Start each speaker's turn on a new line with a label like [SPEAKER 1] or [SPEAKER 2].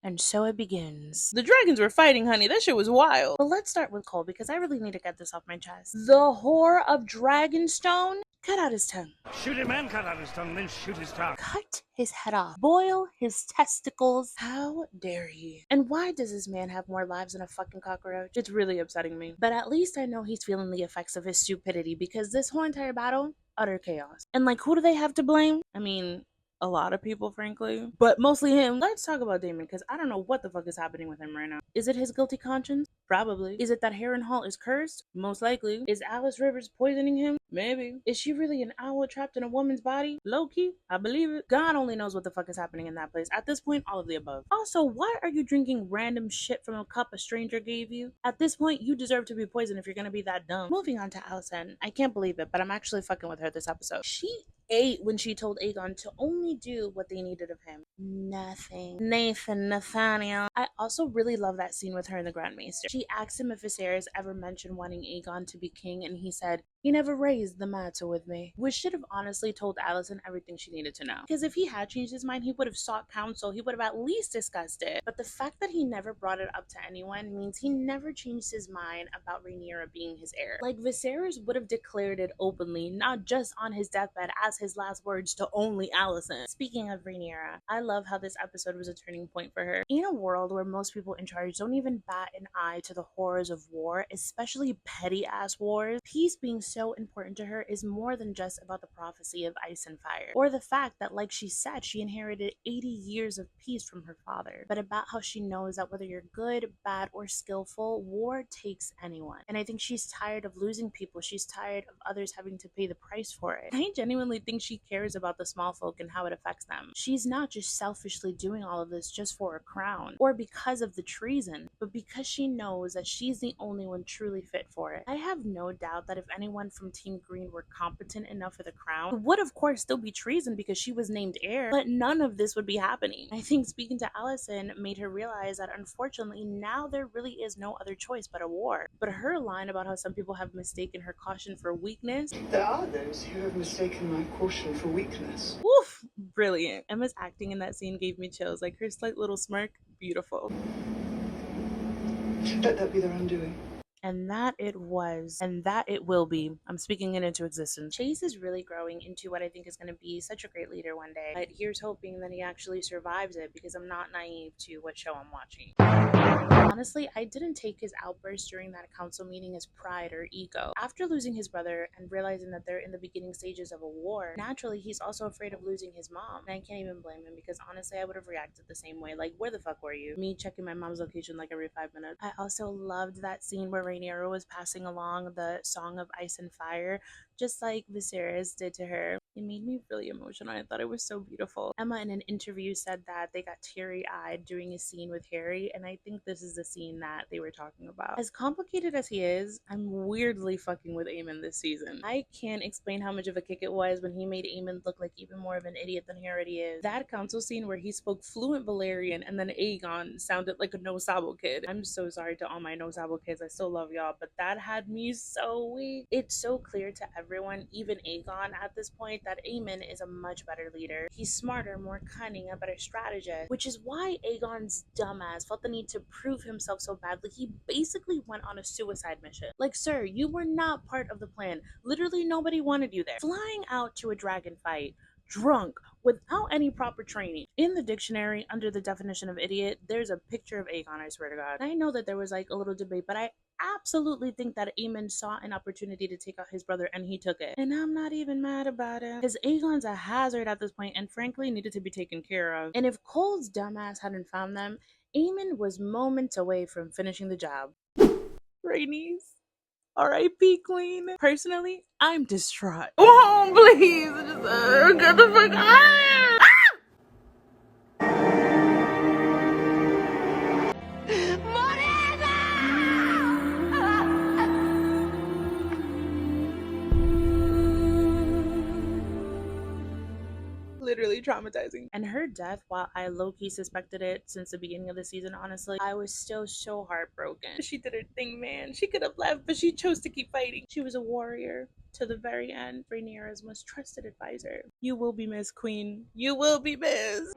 [SPEAKER 1] And so it begins. The dragons were fighting, honey. That shit was wild. But let's start with Cole because I really need to get this off my chest. The whore of Dragonstone? Cut out his tongue.
[SPEAKER 2] Shoot him and cut out his tongue, then shoot his tongue.
[SPEAKER 1] Cut his head off. Boil his testicles. How dare he? And why does this man have more lives than a fucking cockroach? It's really upsetting me. But at least I know he's feeling the effects of his stupidity because this whole entire battle, utter chaos. And like, who do they have to blame? I mean, a lot of people, frankly, but mostly him. Let's talk about Daemon because I don't know what the fuck is happening with him right now. Is it his guilty conscience? Probably. Is it that Harrenhal is cursed? Most likely. Is Alice Rivers poisoning him? Maybe. Is she really an owl trapped in a woman's body? Low-key, I believe it. God only knows what the fuck is happening in that place. At this point, all of the above. Also, why are you drinking random shit from a cup a stranger gave you? At this point, you deserve to be poisoned if you're gonna be that dumb. Moving on to Alicent. I can't believe it, but I'm actually fucking with her this episode. She ate when she told Aegon to only do what they needed of him. Nothing. Nathaniel. I also really love that scene with her and the Grand Maester. She asked him if Viserys ever mentioned wanting Aegon to be king, and he said, he never raised the matter with me. Which should have honestly told Alicent everything she needed to know. Because if he had changed his mind, he would have sought counsel. He would have at least discussed it. But the fact that he never brought it up to anyone means he never changed his mind about Rhaenyra being his heir. Like, Viserys would have declared it openly, not just on his deathbed as his last words to only Alicent. Speaking of Rhaenyra, I love how this episode was a turning point for her. In a world where most people in charge don't even bat an eye to the horrors of war, especially petty-ass wars, peace being so important to her is more than just about the prophecy of ice and fire, or the fact that, like she said, she inherited 80 years of peace from her father, but about how she knows that whether you're good, bad, or skillful, war takes anyone. And I think she's tired of losing people. She's tired of others having to pay the price for it. I genuinely think she cares about the small folk and how it affects them. She's not just selfishly doing all of this just for a crown, or because of the treason, but because she knows that she's the only one truly fit for it. I have no doubt that if anyone from Team Green were competent enough for the crown, it would of course still be treason because she was named heir, but none of this would be happening. I think speaking to Alicent made her realize that unfortunately now there really is no other choice but a war. But her line about how some people have mistaken her caution for weakness,
[SPEAKER 3] there are those who have mistaken my caution for weakness.
[SPEAKER 1] woof, brilliant. Emma's acting in that scene gave me chills. Like, her slight little smirk, beautiful.
[SPEAKER 3] Let that be their undoing.
[SPEAKER 1] And that it was, and that it will be. I'm speaking it into existence. Chase is really growing into what I think is going to be such a great leader one day. But here's hoping that he actually survives it, because I'm not naive to what show I'm watching. Honestly, I didn't take his outburst during that council meeting as pride or ego. After losing his brother and realizing that they're in the beginning stages of a war, naturally he's also afraid of losing his mom. And I can't even blame him, because honestly I would have reacted the same way. Like, where the fuck were you? Me checking my mom's location like every 5 minutes. I also loved that scene where Rhaenyra was passing along the Song of Ice and Fire, just like Viserys did to her. It made me really emotional. I thought it was so beautiful. Emma in an interview said that they got teary-eyed during a scene with Harry, and I think this is the scene that they were talking about. As complicated as he is, I'm weirdly fucking with Aemon this season. I can't explain how much of a kick it was when he made Aemon look like even more of an idiot than he already is. That council scene where he spoke fluent Valyrian and then Aegon sounded like a no sabo kid. I'm so sorry to all my no sabo kids. I still love y'all, but that had me so weak. It's so clear to everyone, even Aegon at this point, that Aemon is a much better leader. He's smarter, more cunning, a better strategist, which is why Aegon's dumbass felt the need to prove himself so badly. He basically went on a suicide mission. Like, sir, you were not part of the plan. Literally nobody wanted you there. Flying out to a dragon fight, drunk, without any proper training. In the dictionary, under the definition of idiot, there's a picture of Aegon, I swear to God. I know that there was like a little debate, but I absolutely think that Aemon saw an opportunity to take out his brother and he took it. And I'm not even mad about it, because Aegon's a hazard at this point and frankly needed to be taken care of. And if Cole's dumbass hadn't found them, Aemon was moments away from finishing the job. Rhaenys, R.I.P. Queen. Personally, I'm distraught. Oh, please, just get the fuck out. Literally traumatizing. And her death, while I low-key suspected it since the beginning of the season, honestly, I was still so heartbroken. She did her thing, man. She could have left, but she chose to keep fighting. She was a warrior to the very end. Rhaenyra's most trusted advisor. You will be missed, Queen. You will be missed.